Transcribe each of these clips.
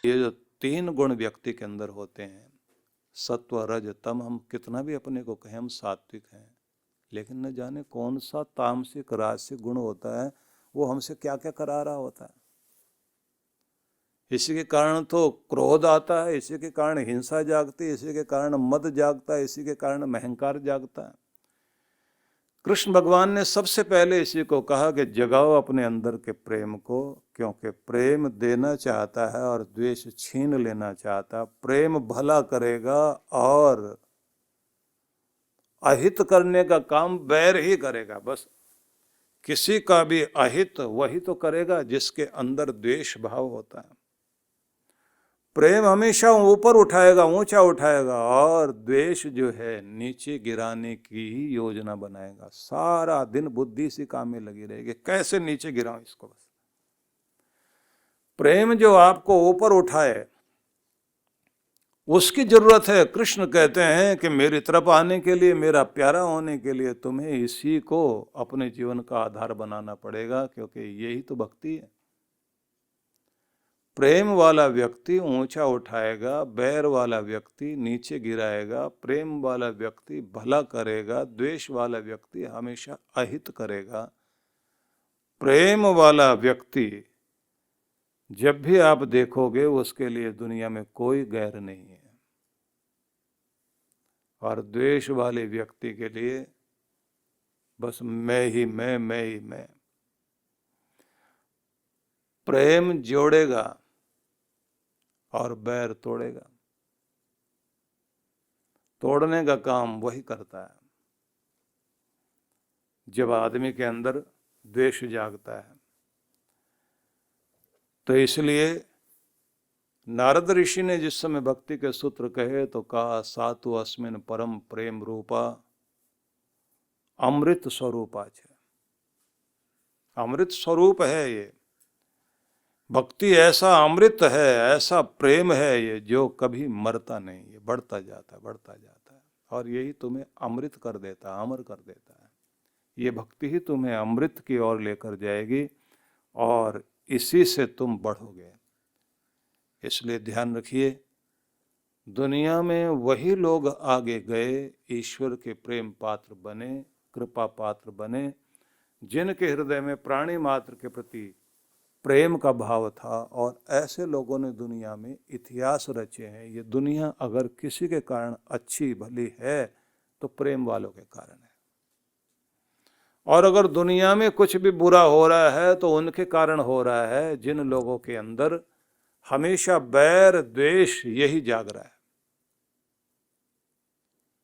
ये जो 3 गुण व्यक्ति के अंदर होते हैं, सत्व रज तम, हम कितना भी अपने को कहें हम सात्विक हैं, लेकिन न जाने कौन सा तामसिक राजसिक गुण होता है, वो हमसे क्या क्या करा रहा होता है। इसी के कारण तो क्रोध आता है, इसी के कारण हिंसा जागती है, इसी के कारण मद जागता है, इसी के कारण अहंकार जागता है। कृष्ण भगवान ने सबसे पहले इसी को कहा कि जगाओ अपने अंदर के प्रेम को, क्योंकि प्रेम देना चाहता है और द्वेष छीन लेना चाहता है। प्रेम भला करेगा और अहित करने का काम बैर ही करेगा। बस किसी का भी अहित वही तो करेगा जिसके अंदर द्वेष भाव होता है। प्रेम हमेशा ऊपर उठाएगा, ऊंचा उठाएगा, और द्वेष जो है नीचे गिराने की ही योजना बनाएगा। सारा दिन बुद्धि इसी काम में लगी रहेगी, कैसे नीचे गिराऊं इसको। बस प्रेम जो आपको ऊपर उठाए उसकी जरूरत है। कृष्ण कहते हैं कि मेरी तरफ आने के लिए, मेरा प्यारा होने के लिए तुम्हें इसी को अपने जीवन का आधार बनाना पड़ेगा, क्योंकि यही तो भक्ति है। प्रेम वाला व्यक्ति ऊंचा उठाएगा, बैर वाला व्यक्ति नीचे गिराएगा। प्रेम वाला व्यक्ति भला करेगा, द्वेष वाला व्यक्ति हमेशा अहित करेगा। प्रेम वाला व्यक्ति जब भी आप देखोगे उसके लिए दुनिया में कोई गैर नहीं है, और द्वेष वाले व्यक्ति के लिए बस मैं ही मैं ही मैं। प्रेम जोड़ेगा और बैर तोड़ेगा। तोड़ने का काम वही करता है जब आदमी के अंदर द्वेष जागता है। तो इसलिए नारद ऋषि ने जिस समय भक्ति के सूत्र कहे तो कहा, सातु अस्मिन परम प्रेम रूपा अमृत स्वरूपा छे। अमृत स्वरूप है ये भक्ति, ऐसा अमृत है, ऐसा प्रेम है ये जो कभी मरता नहीं, ये बढ़ता जाता है, बढ़ता जाता है, और यही तुम्हें अमृत कर देता है, अमर कर देता है। ये भक्ति ही तुम्हें अमृत की ओर लेकर जाएगी और इसी से तुम बढ़ोगे। इसलिए ध्यान रखिए, दुनिया में वही लोग आगे गए, ईश्वर के प्रेम पात्र बने, कृपा पात्र बने, जिनके हृदय में प्राणी मात्र के प्रति प्रेम का भाव था। और ऐसे लोगों ने दुनिया में इतिहास रचे हैं। ये दुनिया अगर किसी के कारण अच्छी भली है तो प्रेम वालों के कारण है, और अगर दुनिया में कुछ भी बुरा हो रहा है तो उनके कारण हो रहा है जिन लोगों के अंदर हमेशा बैर द्वेष यही जाग रहा है,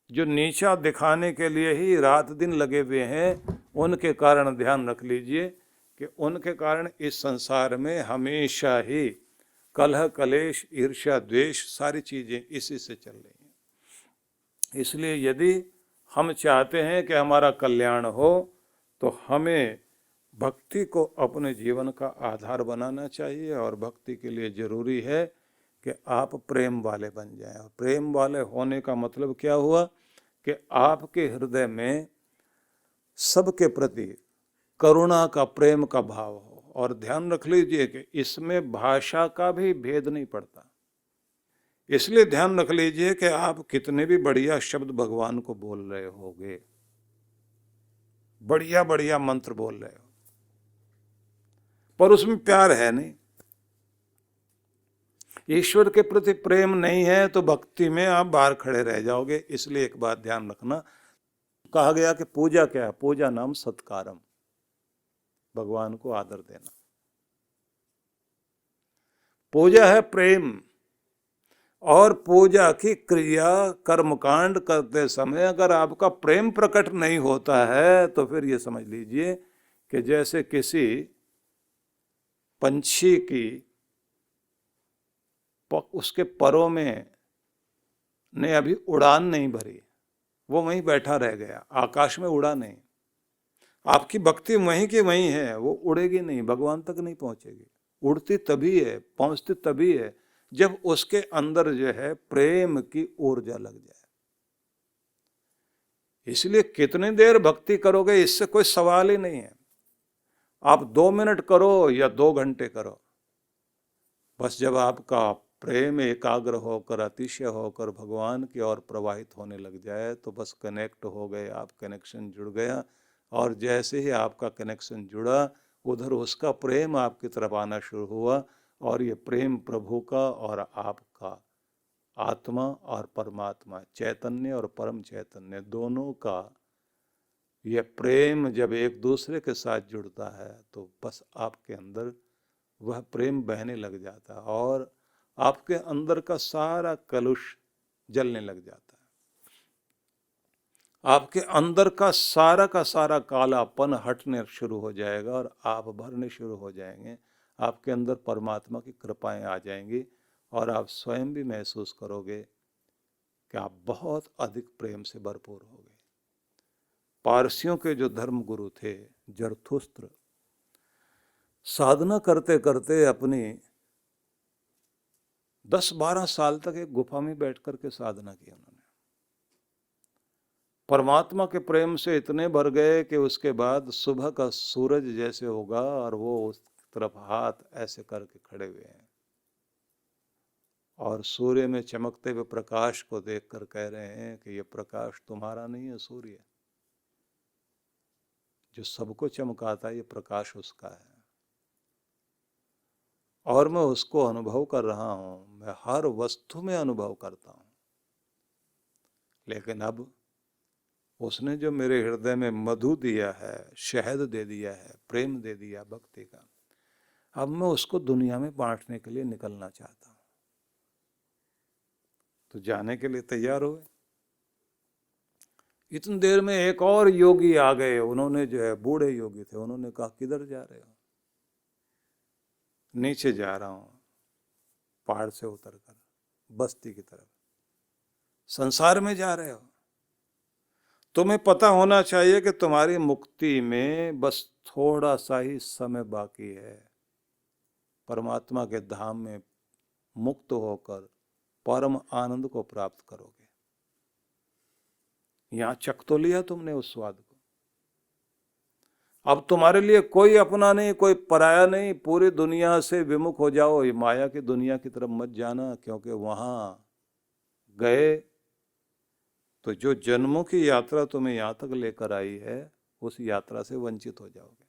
जो नीचा दिखाने के लिए ही रात दिन लगे हुए हैं। उनके कारण ध्यान रख लीजिए कि उनके कारण इस संसार में हमेशा ही कलह कलेश ईर्ष्या द्वेष सारी चीजें इसी से चल रही हैं। इसलिए यदि हम चाहते हैं कि हमारा कल्याण हो तो हमें भक्ति को अपने जीवन का आधार बनाना चाहिए, और भक्ति के लिए जरूरी है कि आप प्रेम वाले बन जाएं। और प्रेम वाले होने का मतलब क्या हुआ कि आपके हृदय में सबके प्रति करुणा का, प्रेम का भाव हो। और ध्यान रख लीजिए कि इसमें भाषा का भी भेद नहीं पड़ता। इसलिए ध्यान रख लीजिए कि आप कितने भी बढ़िया शब्द भगवान को बोल रहे होगे, बढ़िया बढ़िया मंत्र बोल रहे हो, पर उसमें प्यार है नहीं, ईश्वर के प्रति प्रेम नहीं है, तो भक्ति में आप बाहर खड़े रह जाओगे। इसलिए एक बात ध्यान रखना, कहा गया कि पूजा क्या है? पूजा नाम सत्कारम, भगवान को आदर देना। पूजा है प्रेम, और पूजा की क्रिया कर्मकांड करते समय अगर आपका प्रेम प्रकट नहीं होता है तो फिर ये समझ लीजिए कि जैसे किसी पंछी की उसके परों में ने अभी उड़ान नहीं भरी, वो वहीं बैठा रह गया, आकाश में उड़ा नहीं। आपकी भक्ति वहीं की वहीं है, वो उड़ेगी नहीं, भगवान तक नहीं पहुंचेगी। उड़ती तभी है, पहुंचती तभी है जब उसके अंदर जो है प्रेम की ऊर्जा लग जाए। इसलिए कितनी देर भक्ति करोगे इससे कोई सवाल ही नहीं है। आप 2 मिनट करो या 2 घंटे करो, बस जब आपका प्रेम एकाग्र होकर, अतिशय होकर भगवान की ओर प्रवाहित होने लग जाए तो बस कनेक्ट हो गए आप, कनेक्शन जुड़ गया। और जैसे ही आपका कनेक्शन जुड़ा, उधर उसका प्रेम आपकी तरफ आना शुरू हुआ। और ये प्रेम प्रभु का और आपका, आत्मा और परमात्मा, चैतन्य और परम चैतन्य दोनों का ये प्रेम जब एक दूसरे के साथ जुड़ता है तो बस आपके अंदर वह प्रेम बहने लग जाता है और आपके अंदर का सारा कलुष जलने लग जाता है। आपके अंदर का सारा कालापन हटने शुरू हो जाएगा और आप भरने शुरू हो जाएंगे। आपके अंदर परमात्मा की कृपाएं आ जाएंगी और आप स्वयं भी महसूस करोगे कि आप बहुत अधिक प्रेम से भरपूर हो गए। पारसियों के जो धर्म गुरु थे जरथुस्त्र, साधना करते करते अपनी 10-12 साल तक एक गुफा में बैठ करके साधना की उन्होंने। परमात्मा के प्रेम से इतने भर गए कि उसके बाद सुबह का सूरज जैसे होगा और वो उस तरफ हाथ ऐसे करके खड़े हुए हैं और सूर्य में चमकते हुए प्रकाश को देखकर कह रहे हैं कि ये प्रकाश तुम्हारा नहीं है, सूर्य जो सबको चमकाता है, ये प्रकाश उसका है और मैं उसको अनुभव कर रहा हूं। मैं हर वस्तु में अनुभव करता हूं, लेकिन अब उसने जो मेरे हृदय में मधु दिया है, शहद दे दिया है, प्रेम दे दिया भक्ति का, अब मैं उसको दुनिया में बांटने के लिए निकलना चाहता हूं। तो जाने के लिए तैयार हुए। इतनी देर में एक और योगी आ गए। उन्होंने जो है, बूढ़े योगी थे, उन्होंने कहा किधर जा रहे हो? नीचे जा रहा हूं, पहाड़ से उतरकर बस्ती की तरफ। संसार में जा रहे हो? तुम्हें पता होना चाहिए कि तुम्हारी मुक्ति में बस थोड़ा सा ही समय बाकी है। परमात्मा के धाम में मुक्त होकर परम आनंद को प्राप्त करोगे। यहां चख तो लिया तुमने उस स्वाद को। अब तुम्हारे लिए कोई अपना नहीं, कोई पराया नहीं। पूरी दुनिया से विमुख हो जाओ, ये माया की दुनिया की तरफ मत जाना, क्योंकि वहां गए तो जो जन्मों की यात्रा तुम्हें यहां तक लेकर आई है, उस यात्रा से वंचित हो जाओगे।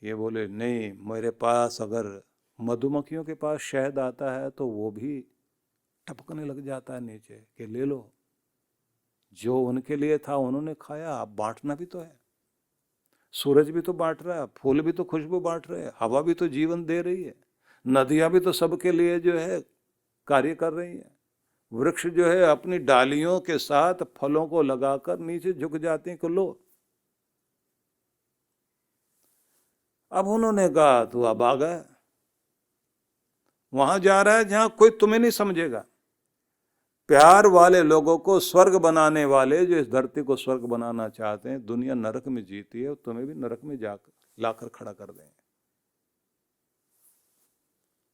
ये बोले नहीं, मेरे पास अगर मधुमक्खियों के पास शहद आता है तो वो भी टपकने लग जाता है नीचे कि ले लो, जो उनके लिए था उन्होंने खाया, अब बांटना भी तो है। सूरज भी तो बांट रहा है, फूल भी तो खुशबू बांट रहे हैं, हवा भी तो जीवन दे रही है, नदियां भी तो सबके लिए जो है कार्य कर रही है, वृक्ष जो है अपनी डालियों के साथ फलों को लगाकर नीचे झुक जाते हैं कि लो। अब उन्होंने कहा तो अब आ गया, वहां जा रहा है जहां कोई तुम्हें नहीं समझेगा। प्यार वाले लोगों को स्वर्ग बनाने वाले, जो इस धरती को स्वर्ग बनाना चाहते हैं, दुनिया नरक में जीती है, तुम्हें भी नरक में जाकर लाकर खड़ा कर देंगे।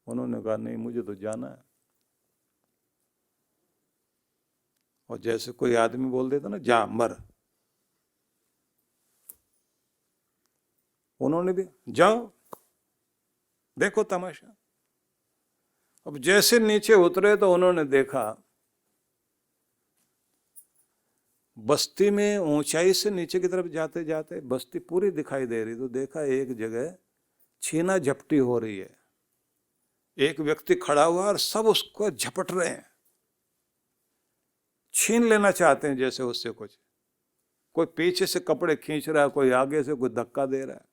उन्होंने कहा नहीं, मुझे तो जाना है। और जैसे कोई आदमी बोल देता ना, जा मर, उन्होंने भी जाओ देखो तमाशा। अब जैसे नीचे उतरे तो उन्होंने देखा बस्ती में ऊंचाई से नीचे की तरफ जाते जाते बस्ती पूरी दिखाई दे रही, तो देखा एक जगह छीना झपटी हो रही है। एक व्यक्ति खड़ा हुआ और सब उसको झपट रहे हैं, छीन लेना चाहते हैं जैसे उससे कुछ। कोई पीछे से कपड़े खींच रहा है, कोई आगे से कोई धक्का दे रहा है।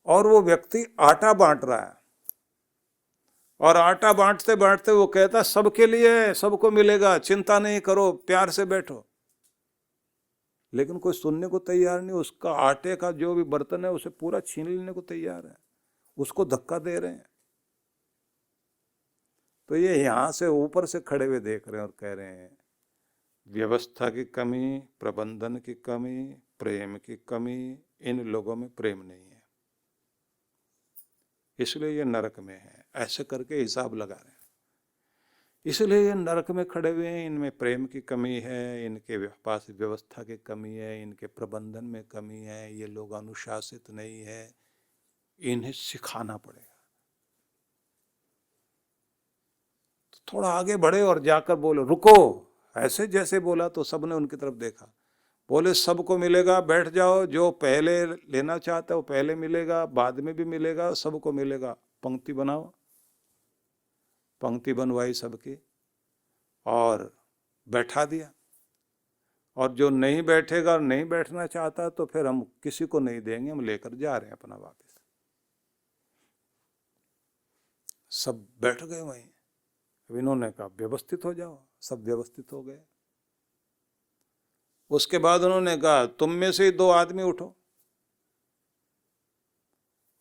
और वो व्यक्ति आटा बांट रहा है, और आटा बांटते बांटते वो कहता सबके लिए, सबको मिलेगा, चिंता नहीं करो, प्यार से बैठो। लेकिन कोई सुनने को तैयार नहीं। उसका आटे का जो भी बर्तन है उसे पूरा छीन लेने को तैयार है, उसको धक्का दे रहे हैं। तो ये यहां से ऊपर से खड़े हुए देख रहे हैं और कह रहे हैं व्यवस्था की कमी, प्रबंधन की कमी, प्रेम की कमी, इन लोगों में प्रेम नहीं है, इसलिए ये नरक में है। ऐसे करके हिसाब लगा रहे हैं। इसलिए ये नरक में खड़े हुए हैं, इनमें प्रेम की कमी है, इनके पास व्यवस्था की कमी है, इनके प्रबंधन में कमी है, ये लोग अनुशासित नहीं है, इन्हें सिखाना पड़ेगा। तो थोड़ा आगे बढ़े और जाकर बोले रुको, ऐसे जैसे बोला तो सबने उनकी तरफ देखा। बोले सबको मिलेगा, बैठ जाओ, जो पहले लेना चाहता है वो पहले मिलेगा, बाद में भी मिलेगा, सबको मिलेगा, पंक्ति बनाओ। पंक्ति बनवाई सबकी और बैठा दिया। और जो नहीं बैठेगा और नहीं बैठना चाहता तो फिर हम किसी को नहीं देंगे, हम लेकर जा रहे हैं अपना वापस। सब बैठ गए वहीं। अब इन्होंने कहा व्यवस्थित हो जाओ, सब व्यवस्थित हो गए। उसके बाद उन्होंने कहा तुम में से 2 आदमी उठो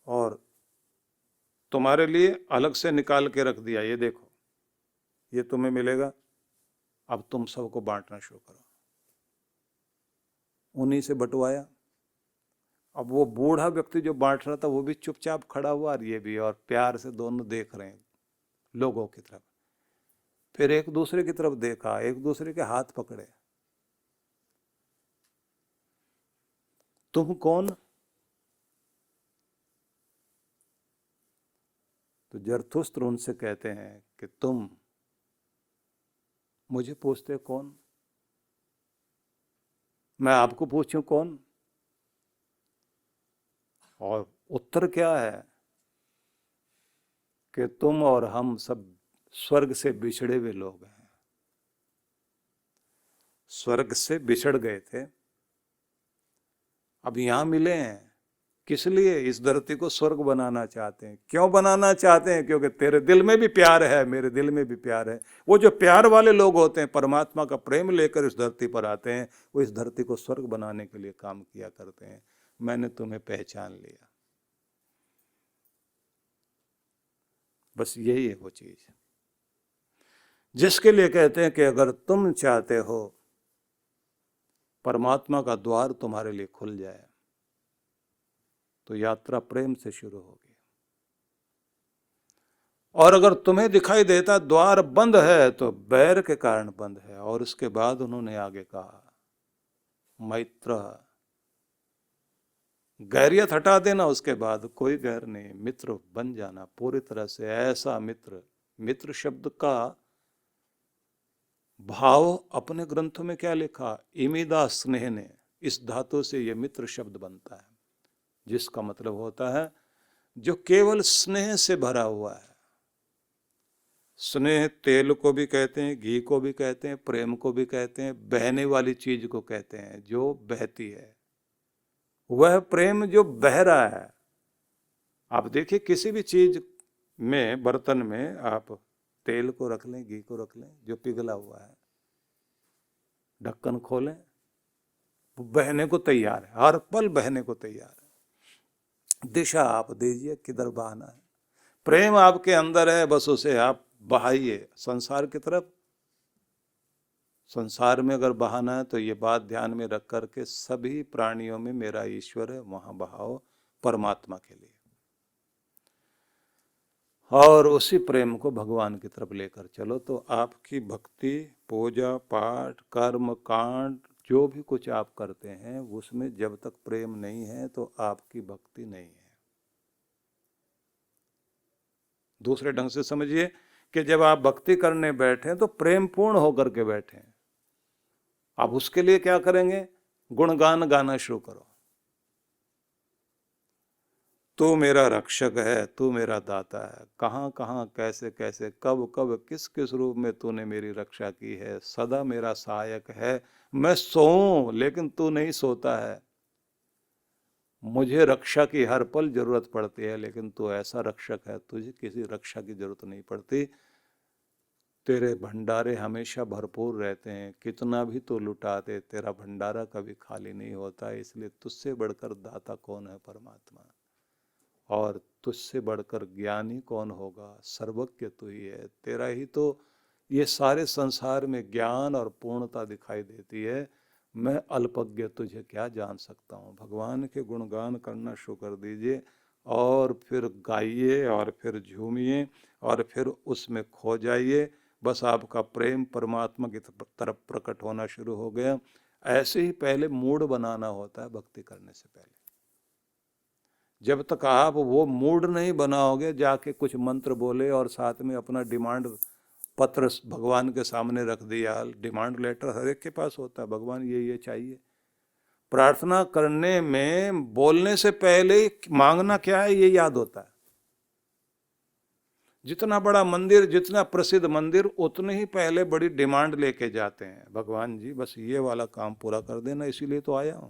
और तुम्हारे लिए अलग से निकाल के रख दिया, ये देखो, ये तुम्हें मिलेगा, अब तुम सबको बांटना शुरू करो। उन्हीं से बंटवाया। अब वो बूढ़ा व्यक्ति जो बांट रहा था वो भी चुपचाप खड़ा हुआ और ये भी, और प्यार से दोनों देख रहे हैं लोगों की तरफ। फिर एक दूसरे की तरफ देखा, एक दूसरे के हाथ पकड़े। तुम कौन? तो जरथुस्त्र उनसे कहते हैं कि तुम मुझे पूछते कौन, मैं आपको पूछूं कौन? और उत्तर क्या है कि तुम और हम सब स्वर्ग से बिछड़े हुए लोग हैं। स्वर्ग से बिछड़ गए थे, अब यहां मिले हैं। किस लिए? इस धरती को स्वर्ग बनाना चाहते हैं। क्यों बनाना चाहते हैं? क्योंकि तेरे दिल में भी प्यार है, मेरे दिल में भी प्यार है। वो जो प्यार वाले लोग होते हैं, परमात्मा का प्रेम लेकर इस धरती पर आते हैं, वो इस धरती को स्वर्ग बनाने के लिए काम किया करते हैं। मैंने तुम्हें पहचान लिया, बस यही है वो चीज जिसके लिए कहते हैं कि अगर तुम चाहते हो परमात्मा का द्वार तुम्हारे लिए खुल जाए तो यात्रा प्रेम से शुरू होगी। और अगर तुम्हें दिखाई देता द्वार बंद है तो बैर के कारण बंद है। और उसके बाद उन्होंने आगे कहा मैत्र, गैरियत हटा देना, उसके बाद कोई गैर नहीं, मित्र बन जाना पूरी तरह से। ऐसा मित्र, मित्र शब्द का भाव अपने ग्रंथों में क्या लिखा? इमिदा स्नेह ने, इस धातु से यह मित्र शब्द बनता है, जिसका मतलब होता है जो केवल स्नेह से भरा हुआ है। स्नेह तेल को भी कहते हैं, घी को भी कहते हैं, प्रेम को भी कहते हैं, बहने वाली चीज को कहते हैं, जो बहती है। वह प्रेम जो बह रहा है। आप देखिए किसी भी चीज में, बर्तन में आप तेल को रख लें, घी को रख लें, जो पिघला हुआ है, ढक्कन खोलें, वो बहने को तैयार है, हर पल बहने को तैयार है। दिशा आप दीजिए किधर बहाना है। प्रेम आपके अंदर है, बस उसे आप बहाइए संसार की तरफ। संसार में अगर बहाना है तो ये बात ध्यान में रख करके सभी प्राणियों में मेरा ईश्वर है, वहां बहाओ परमात्मा के लिए। और उसी प्रेम को भगवान की तरफ लेकर चलो तो आपकी भक्ति, पूजा पाठ, कर्म कांड, जो भी कुछ आप करते हैं उसमें जब तक प्रेम नहीं है तो आपकी भक्ति नहीं है। दूसरे ढंग से समझिए कि जब आप भक्ति करने बैठे तो प्रेम पूर्ण होकर के बैठे। आप उसके लिए क्या करेंगे? गुणगान गाना शुरू करो। तू मेरा रक्षक है, तू मेरा दाता है, कहाँ कहाँ कैसे कैसे कब कब किस किस रूप में तूने मेरी रक्षा की है, सदा मेरा सहायक है। मैं सोऊं लेकिन तू नहीं सोता है, मुझे रक्षा की हर पल जरूरत पड़ती है लेकिन तू ऐसा रक्षक है, तुझे किसी रक्षा की जरूरत नहीं पड़ती। तेरे भंडारे हमेशा भरपूर रहते हैं, कितना भी तो लुटा दे तेरा भंडारा कभी खाली नहीं होता। इसलिए तुझसे बढ़कर दाता कौन है? परमात्मा। और तुझसे बढ़कर ज्ञानी कौन होगा? सर्वज्ञ तू ही है। तेरा ही तो ये सारे संसार में ज्ञान और पूर्णता दिखाई देती है। मैं अल्पज्ञ तुझे क्या जान सकता हूँ। भगवान के गुणगान करना शुरू कर दीजिए और फिर गाइए और फिर झूमिए और फिर उसमें खो जाइए। बस आपका प्रेम परमात्मा की तरफ प्रकट होना शुरू हो गया। ऐसे ही पहले मूड बनाना होता है भक्ति करने से पहले। जब तक आप वो मूड नहीं बनाओगे, जाके कुछ मंत्र बोले और साथ में अपना डिमांड पत्र भगवान के सामने रख दिया, डिमांड लेटर हर एक के पास होता है, भगवान ये चाहिए। प्रार्थना करने में बोलने से पहले ही मांगना क्या है ये याद होता है। जितना बड़ा मंदिर, जितना प्रसिद्ध मंदिर, उतने ही पहले बड़ी डिमांड लेके जाते हैं, भगवान जी बस ये वाला काम पूरा कर देना, इसीलिए तो आया हूं।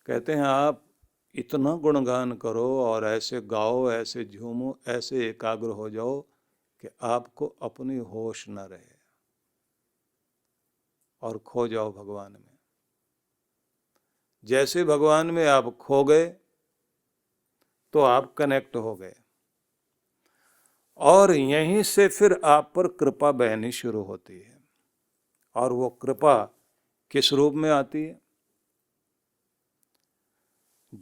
कहते हैं आप इतना गुणगान करो और ऐसे गाओ, ऐसे झूमो, ऐसे एकाग्र हो जाओ कि आपको अपनी होश न रहे और खो जाओ भगवान में। जैसे भगवान में आप खो गए तो आप कनेक्ट हो गए, और यहीं से फिर आप पर कृपा बहनी शुरू होती है। और वो कृपा किस रूप में आती है?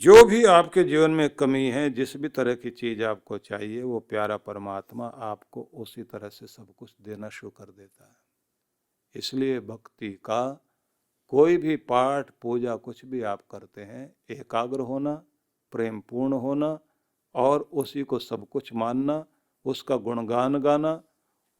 जो भी आपके जीवन में कमी है, जिस भी तरह की चीज आपको चाहिए, वो प्यारा परमात्मा आपको उसी तरह से सब कुछ देना शुरू कर देता है। इसलिए भक्ति का कोई भी पाठ, पूजा, कुछ भी आप करते हैं, एकाग्र होना, प्रेम पूर्ण होना और उसी को सब कुछ मानना, उसका गुणगान गाना,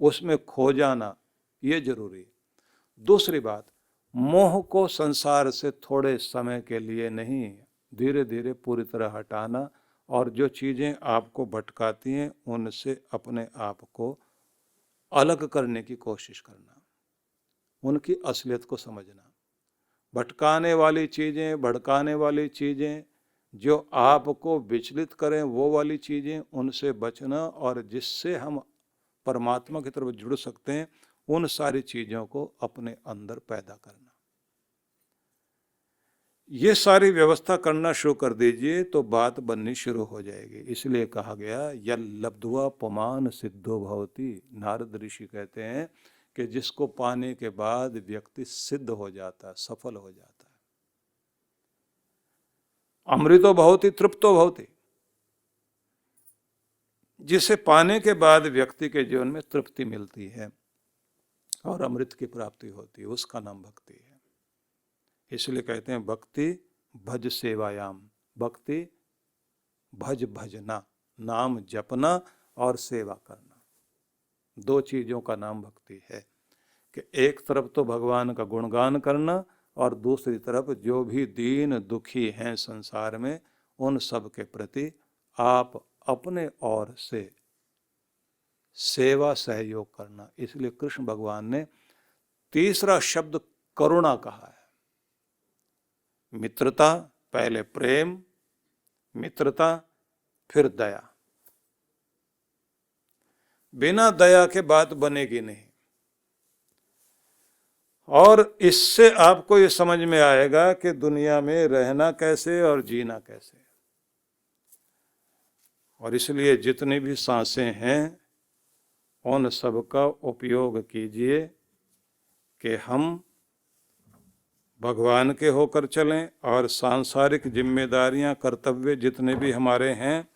उसमें खो जाना, ये जरूरी है। दूसरी बात, मोह को संसार से थोड़े समय के लिए नहीं, धीरे धीरे पूरी तरह हटाना, और जो चीज़ें आपको भटकाती हैं उनसे अपने आप को अलग करने की कोशिश करना, उनकी असलियत को समझना। भटकाने वाली चीज़ें, भड़काने वाली चीज़ें, जो आपको विचलित करें, वो वाली चीज़ें, उनसे बचना, और जिससे हम परमात्मा की तरफ जुड़ सकते हैं, उन सारी चीज़ों को अपने अंदर पैदा करना। ये सारी व्यवस्था करना शुरू कर दीजिए तो बात बननी शुरू हो जाएगी। इसलिए कहा गया यल लब्ध्वा पुमान सिद्धो भवति। नारद ऋषि कहते हैं कि जिसको पाने के बाद व्यक्ति सिद्ध हो जाता है, सफल हो जाता है। अमृतो भवति तृप्तो भवति। जिसे पाने के बाद व्यक्ति के जीवन में तृप्ति मिलती है और अमृत की प्राप्ति होती है, उसका नाम भक्ति है। इसलिए कहते हैं भक्ति भज सेवायाम। भक्ति भज भजना, नाम जपना और सेवा करना, दो चीजों का नाम भक्ति है। कि एक तरफ तो भगवान का गुणगान करना और दूसरी तरफ जो भी दीन दुखी हैं संसार में, उन सब के प्रति आप अपने ओर से सेवा सहयोग करना। इसलिए कृष्ण भगवान ने तीसरा शब्द करुणा कहा है। मित्रता, पहले प्रेम, मित्रता, फिर दया। बिना दया के बात बनेगी नहीं। और इससे आपको ये समझ में आएगा कि दुनिया में रहना कैसे और जीना कैसे। और इसलिए जितनी भी सांसें हैं उन सब का उपयोग कीजिए कि हम भगवान के होकर चलें और सांसारिक जिम्मेदारियां, कर्तव्य जितने भी हमारे हैं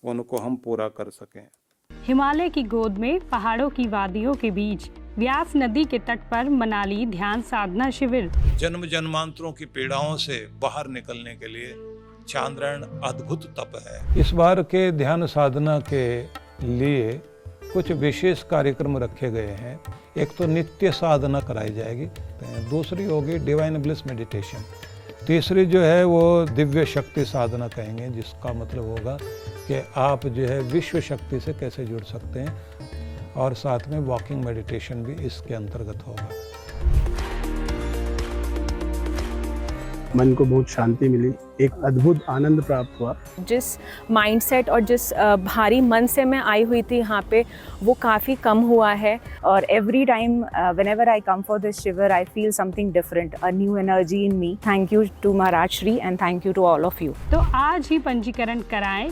उनको हम पूरा कर सकें। हिमालय की गोद में पहाड़ों की वादियों के बीच व्यास नदी के तट पर मनाली ध्यान साधना शिविर। जन्म जन्मांतरों की पीड़ाओं से बाहर निकलने के लिए चांद्रायण अद्भुत तप है। इस बार के ध्यान साधना के लिए कुछ विशेष कार्यक्रम रखे गए हैं। एक तो नित्य साधना कराई जाएगी, दूसरी होगी डिवाइन ब्लिस मेडिटेशन, तीसरी जो है वो दिव्य शक्ति साधना कहेंगे, जिसका मतलब होगा कि आप जो है विश्व शक्ति से कैसे जुड़ सकते हैं, और साथ में वॉकिंग मेडिटेशन भी इसके अंतर्गत होगा। मन को बहुत शांति मिली, एक अद्भुत आनंद प्राप्त हुआ। जिस माइंडसेट और जिस भारी मन से मैं आई हुई थी यहाँ पे, वो काफ़ी कम हुआ है। और every time whenever I come for this शिविर I feel something different, a new energy in me. Thank you to Maharaj Shri and thank you to all of you. तो आज ही पंजीकरण कराएं